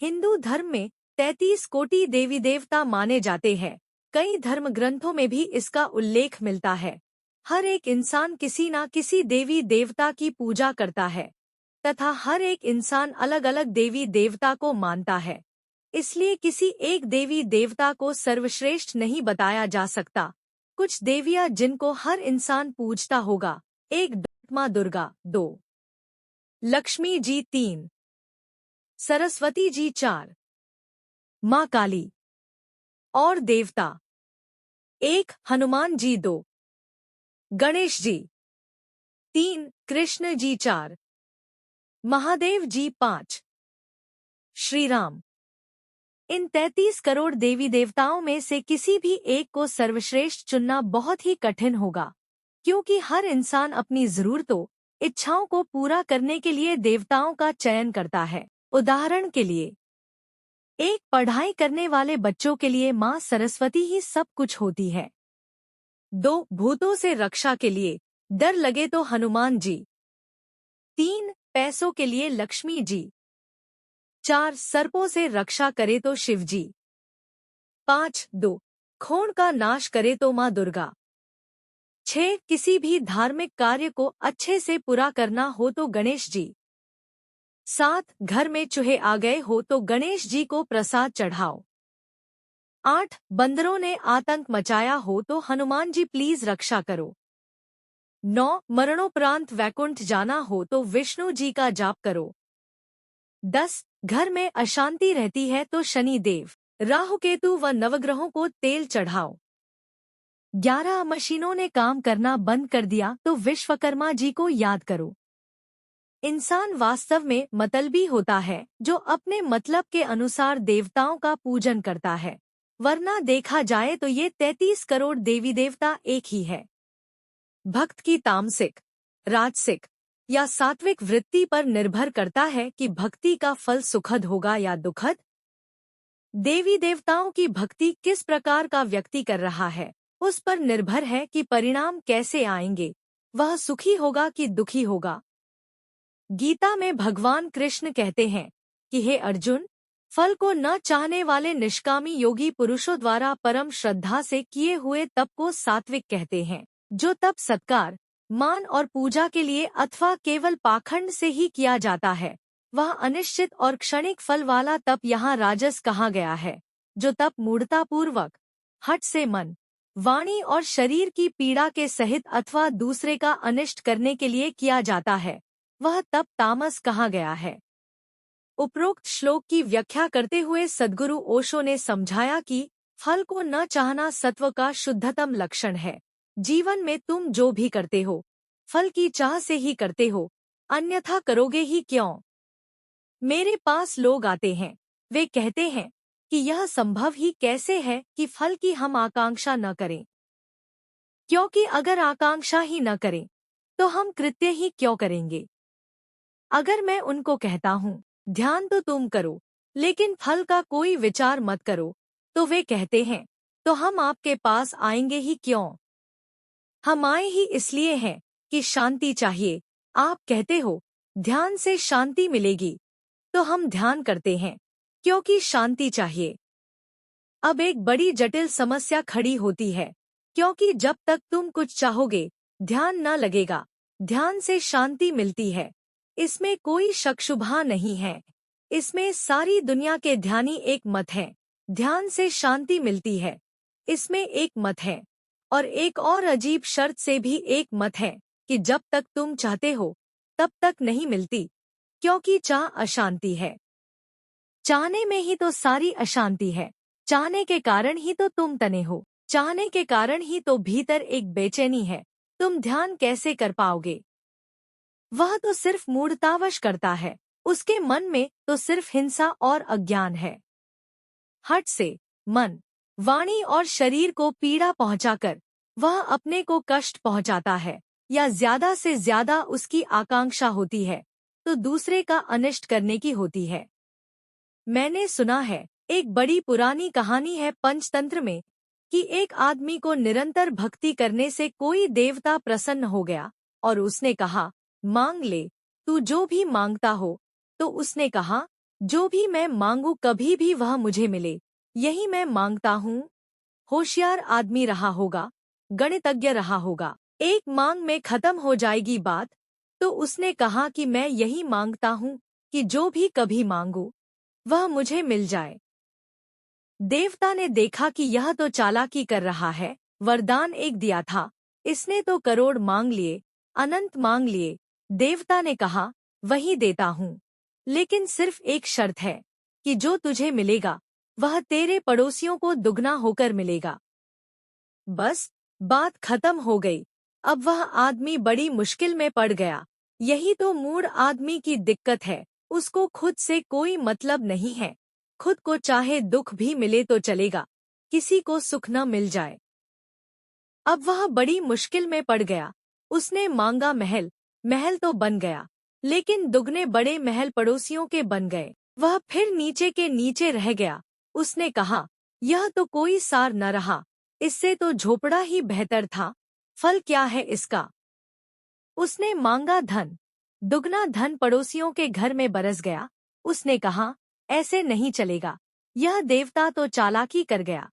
हिंदू धर्म में 33 कोटि देवी देवता माने जाते हैं। कई धर्म ग्रंथों में भी इसका उल्लेख मिलता है। हर एक इंसान किसी न किसी देवी देवता की पूजा करता है तथा हर एक इंसान अलग अलग देवी देवता को मानता है। इसलिए किसी एक देवी देवता को सर्वश्रेष्ठ नहीं बताया जा सकता। कुछ देवियां जिनको हर इंसान पूजता होगा। 1 माँ दुर्गा, 2 लक्ष्मी जी, 3 सरस्वती जी, 4 माँ काली। और देवता 1 हनुमान जी, 2 गणेश जी, 3 कृष्ण जी, 4 महादेव जी, 5 श्री राम। इन 33 करोड़ देवी देवताओं में से किसी भी एक को सर्वश्रेष्ठ चुनना बहुत ही कठिन होगा, क्योंकि हर इंसान अपनी जरूरतों, इच्छाओं को पूरा करने के लिए देवताओं का चयन करता है। उदाहरण के लिए, एक पढ़ाई करने वाले बच्चों के लिए माँ सरस्वती ही सब कुछ होती है। 2 भूतों से रक्षा के लिए डर लगे तो हनुमान जी। 3 पैसों के लिए लक्ष्मी जी। 4 सर्पों से रक्षा करे तो शिव जी। 5 खून का नाश करे तो माँ दुर्गा। 6 किसी भी धार्मिक कार्य को अच्छे से पूरा करना हो तो गणेश जी। 7 घर में चूहे आ गए हो तो गणेश जी को प्रसाद चढ़ाओ। 8 बंदरों ने आतंक मचाया हो तो हनुमान जी प्लीज रक्षा करो। 9 मरणोपरांत वैकुंठ जाना हो तो विष्णु जी का जाप करो। 10 घर में अशांति रहती है तो शनि देव, राहु केतु व नवग्रहों को तेल चढ़ाओ। 11 मशीनों ने काम करना बंद कर दिया तो विश्वकर्मा जी को याद करो। इंसान वास्तव में मतलबी होता है जो अपने मतलब के अनुसार देवताओं का पूजन करता है, वरना देखा जाए तो ये 33 करोड़ देवी देवता एक ही है। भक्त की तामसिक, राजसिक या सात्विक वृत्ति पर निर्भर करता है कि भक्ति का फल सुखद होगा या दुखद। देवी देवताओं की भक्ति किस प्रकार का व्यक्ति कर रहा है, उस पर निर्भर है कि परिणाम कैसे आएंगे, वह सुखी होगा कि दुखी होगा। गीता में भगवान कृष्ण कहते हैं कि हे अर्जुन, फल को न चाहने वाले निष्कामी योगी पुरुषों द्वारा परम श्रद्धा से किए हुए तप को सात्विक कहते हैं। जो तप सत्कार, मान और पूजा के लिए अथवा केवल पाखंड से ही किया जाता है, वह अनिश्चित और क्षणिक फल वाला तप यहाँ राजस कहा गया है। जो तप मूढ़तापूर्वक, हठ से मन, वाणी और शरीर की पीड़ा के सहित अथवा दूसरे का अनिष्ट करने के लिए किया जाता है, वह तप तामस कहा गया है। उपरोक्त श्लोक की व्याख्या करते हुए सद्गुरु ओशो ने समझाया कि फल को न चाहना सत्व का शुद्धतम लक्षण है। जीवन में तुम जो भी करते हो, फल की चाह से ही करते हो, अन्यथा करोगे ही क्यों। मेरे पास लोग आते हैं, वे कहते हैं कि यह संभव ही कैसे है कि फल की हम आकांक्षा न करें, क्योंकि अगर आकांक्षा ही न करें तो हम कृत्य ही क्यों करेंगे। अगर मैं उनको कहता हूँ ध्यान तो तुम करो लेकिन फल का कोई विचार मत करो, तो वे कहते हैं तो हम आपके पास आएंगे ही क्यों। हम आए ही इसलिए हैं कि शांति चाहिए। आप कहते हो ध्यान से शांति मिलेगी, तो हम ध्यान करते हैं क्योंकि शांति चाहिए। अब एक बड़ी जटिल समस्या खड़ी होती है, क्योंकि जब तक तुम कुछ चाहोगे ध्यान न लगेगा। ध्यान से शांति मिलती है, इसमें कोई शक शुबहा नहीं है। इसमें सारी दुनिया के ध्यानी एक मत हैं। ध्यान से शांति मिलती है, इसमें एक मत है। और एक और अजीब शर्त से भी एक मत है कि जब तक तुम चाहते हो तब तक नहीं मिलती, क्योंकि चाह अशांति है। चाहने में ही तो सारी अशांति है। चाहने के कारण ही तो तुम तने हो, चाहने के कारण ही तो भीतर एक बेचैनी है। तुम ध्यान कैसे कर पाओगे। वह तो सिर्फ मूढ़तावश करता है, उसके मन में तो सिर्फ हिंसा और अज्ञान है। हठ से मन, वाणी और शरीर को पीड़ा पहुंचाकर वह अपने को कष्ट पहुंचाता है, या ज्यादा से ज्यादा उसकी आकांक्षा होती है तो दूसरे का अनिष्ट करने की होती है। मैंने सुना है, एक बड़ी पुरानी कहानी है पंचतंत्र में, कि एक आदमी को निरंतर भक्ति करने से कोई देवता प्रसन्न हो गया और उसने कहा मांग ले, तू जो भी मांगता हो। तो उसने कहा जो भी मैं मांगू कभी भी वह मुझे मिले, यही मैं मांगता हूँ। होशियार आदमी रहा होगा, गणितज्ञ रहा होगा, एक मांग में खत्म हो जाएगी बात। तो उसने कहा कि मैं यही मांगता हूँ कि जो भी कभी मांगू वह मुझे मिल जाए। देवता ने देखा कि यह तो चालाकी कर रहा है, वरदान एक दिया था, इसने तो करोड़ मांग लिए, अनंत मांग लिए। देवता ने कहा, वही देता हूँ, लेकिन सिर्फ एक शर्त है कि जो तुझे मिलेगा वह तेरे पड़ोसियों को दुगना होकर मिलेगा। बस बात खत्म हो गई। अब वह आदमी बड़ी मुश्किल में पड़ गया। यही तो मूढ़ आदमी की दिक्कत है, उसको खुद से कोई मतलब नहीं है। खुद को चाहे दुख भी मिले तो चलेगा, किसी को सुख न मिल जाए। अब वह बड़ी मुश्किल में पड़ गया। उसने मांगा महल, महल तो बन गया, लेकिन दुगने बड़े महल पड़ोसियों के बन गए। वह फिर नीचे के नीचे रह गया। उसने कहा, यह तो कोई सार न रहा, इससे तो झोपड़ा ही बेहतर था। फल क्या है इसका? उसने मांगा धन, दुगना धन पड़ोसियों के घर में बरस गया। उसने कहा, ऐसे नहीं चलेगा, यह देवता तो चालाकी कर गया।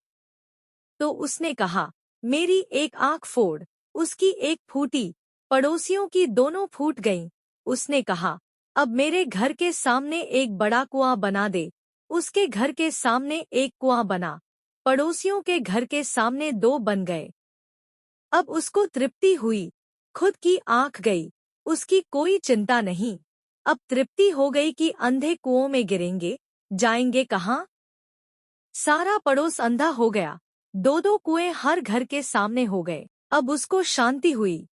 तो उसने कहा, मेरी एक आंख फोड़। उसकी एक फूटी, पड़ोसियों की दोनों फूट गईं। उसने कहा, अब मेरे घर के सामने एक बड़ा कुआं बना दे। उसके घर के सामने एक कुआं बना, पड़ोसियों के घर के सामने दो बन गए। अब उसको तृप्ति हुई, खुद की आंख गई, उसकी कोई चिंता नहीं। अब तृप्ति हो गई कि अंधे कुओं में गिरेंगे, जाएंगे कहाँ? सारा पड़ोस अंधा हो गया, दो दो कुएं हर घर के सामने हो गए। अब उसको शांति हुई।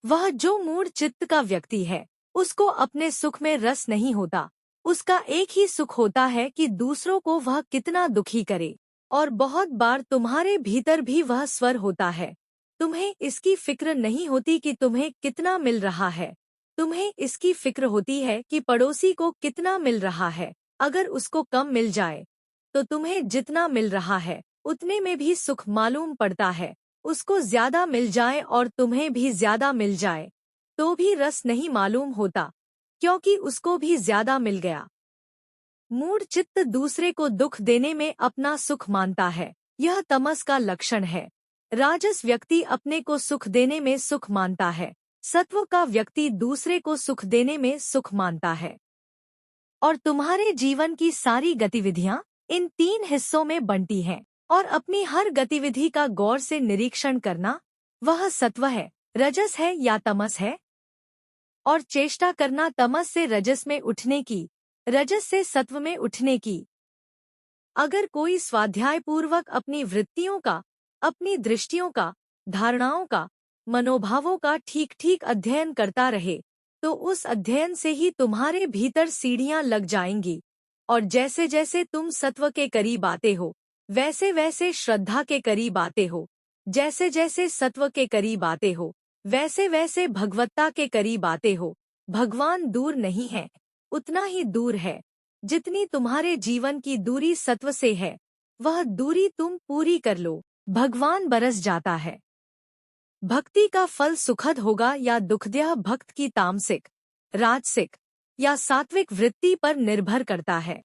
वह जो मूढ़ चित्त का व्यक्ति है, उसको अपने सुख में रस नहीं होता। उसका एक ही सुख होता है कि दूसरों को वह कितना दुखी करे। और बहुत बार तुम्हारे भीतर भी वह स्वर होता है। तुम्हें इसकी फिक्र नहीं होती कि तुम्हें कितना मिल रहा है, तुम्हें इसकी फिक्र होती है कि पड़ोसी को कितना मिल रहा है। अगर उसको कम मिल जाए तो तुम्हें जितना मिल रहा है उतने में भी सुख मालूम पड़ता है। उसको ज्यादा मिल जाए और तुम्हें भी ज्यादा मिल जाए तो भी रस नहीं मालूम होता, क्योंकि उसको भी ज्यादा मिल गया। मूढ़ चित्त दूसरे को दुख देने में अपना सुख मानता है, यह तमस का लक्षण है। राजस व्यक्ति अपने को सुख देने में सुख मानता है, सत्व का व्यक्ति दूसरे को सुख देने में सुख मानता है। और तुम्हारे जीवन की सारी गतिविधियां इन तीन हिस्सों में बंटी हैं, और अपनी हर गतिविधि का गौर से निरीक्षण करना, वह सत्व है, रजस है या तमस है, और चेष्टा करना तमस से रजस में उठने की, रजस से सत्व में उठने की। अगर कोई स्वाध्याय पूर्वक अपनी वृत्तियों का, अपनी दृष्टियों का, धारणाओं का, मनोभावों का ठीक ठीक अध्ययन करता रहे, तो उस अध्ययन से ही तुम्हारे भीतर सीढ़ियां लग जाएंगी। और जैसे जैसे तुम सत्व के करीब आते हो, वैसे वैसे श्रद्धा के करीब आते हो। जैसे जैसे सत्व के करीब आते हो, वैसे वैसे भगवत्ता के करीब आते हो। भगवान दूर नहीं है, उतना ही दूर है जितनी तुम्हारे जीवन की दूरी सत्व से है। वह दूरी तुम पूरी कर लो, भगवान बरस जाता है। भक्ति का फल सुखद होगा या दुखदायक भक्त की तामसिक, राजसिक या सात्विक वृत्ति पर निर्भर करता है।